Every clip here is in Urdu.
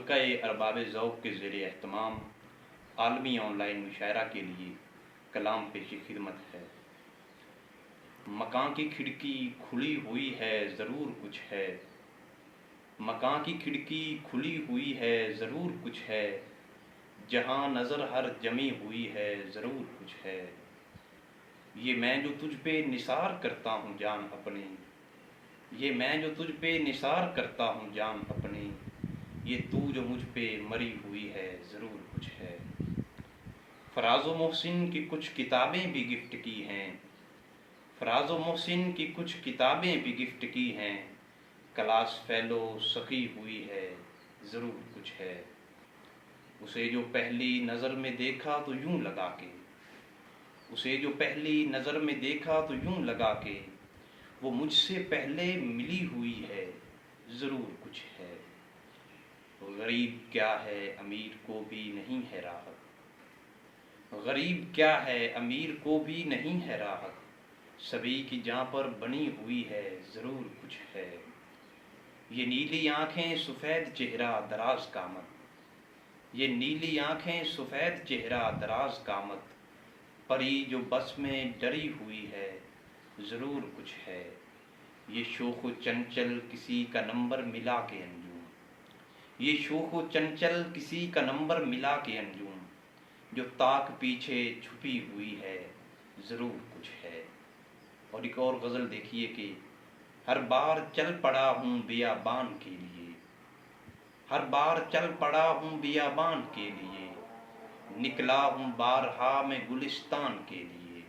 حلقہ ارباب ذوق کے زیر اہتمام عالمی آن لائن مشاعرہ کے لیے کلام پیش خدمت ہے۔ مکان کی کھڑکی کھلی ہوئی ہے ضرور کچھ ہے، مکان کی کھڑکی کھلی ہوئی ہے ضرور کچھ ہے، جہاں نظر ہر جمی ہوئی ہے ضرور کچھ ہے۔ یہ میں جو تجھ پہ نثار کرتا ہوں جان اپنی، یہ میں جو تجھ پہ نثار کرتا ہوں جان اپنی، یہ تو جو مجھ پہ مری ہوئی ہے ضرور کچھ ہے۔ فراز و محسن کی کچھ کتابیں بھی گفٹ کی ہیں، فراز و محسن کی کچھ کتابیں بھی گفٹ کی ہیں، کلاس فیلو سخی ہوئی ہے ضرور کچھ ہے۔ اسے جو پہلی نظر میں دیکھا تو یوں لگا کے، اسے جو پہلی نظر میں دیکھا تو یوں لگا کے، وہ مجھ سے پہلے ملی ہوئی ہے ضرور کچھ ہے۔ غریب کیا ہے امیر کو بھی نہیں ہے راحت، غریب کیا ہے امیر کو بھی نہیں ہے راحت، سبھی کی جاں پر بنی ہوئی ہے ضرور کچھ ہے۔ یہ نیلی آنکھیں سفید چہرہ دراز قامت، یہ نیلی آنکھیں سفید چہرہ دراز قامت، پری جو بس میں ڈری ہوئی ہے ضرور کچھ ہے۔ یہ شوخ و چنچل کسی کا نمبر ملا کے انجم، یہ شوخ و چنچل کسی کا نمبر ملا کے انجم، جو تاک پیچھے چھپی ہوئی ہے ضرور کچھ ہے۔ اور ایک اور غزل دیکھیے کہ ہر بار چل پڑا ہوں بیابان کے لیے، ہر بار چل پڑا ہوں بیابان کے لیے، نکلا ہوں بارہا میں گلستان کے لیے،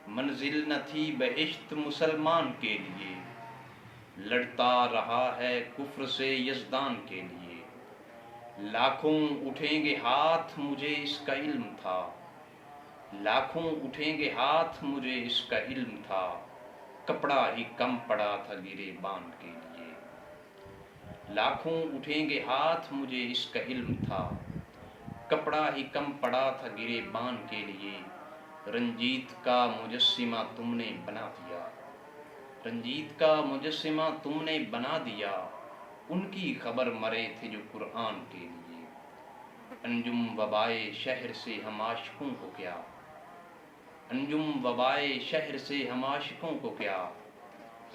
منزل نہ تھی بہشت مسلمان کے لیے، لڑتا رہا ہے کفر سے یزدان کے لیے، لاکھوں اٹھیں گے ہاتھ مجھے اس کا علم تھا، لاکھوں اٹھیں گے ہاتھ مجھے اس کا علم تھا، کپڑا ہی کم پڑا تھا گریبان کے لیے، لاکھوں اٹھیں گے ہاتھ مجھے اس کا علم تھا، کپڑا ہی کم پڑا تھا گریبان کے لیے، رنجیت کا مجسمہ تم نے بنا دیا، رنجیت کا مجسمہ تم نے بنا دیا، ان کی خبر مرے تھے جو قرآن کے لیے، انجم وبائے شہر سے ہم عاشقوں کو کیا، انجم وبائے شہر سے ہم عاشقوں کو کیا،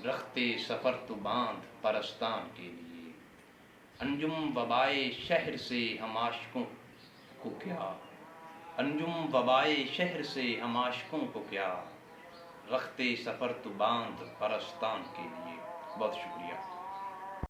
رختے سفر تو باندھ پرستان کے لیے، انجم وبائے شہر سے ہم عاشقوں کو کیا، انجم وبائے شہر سے ہم عاشقوں کو کیا، رختے سفر تو باندھ پرستان کے لیے۔ بہت شکریہ۔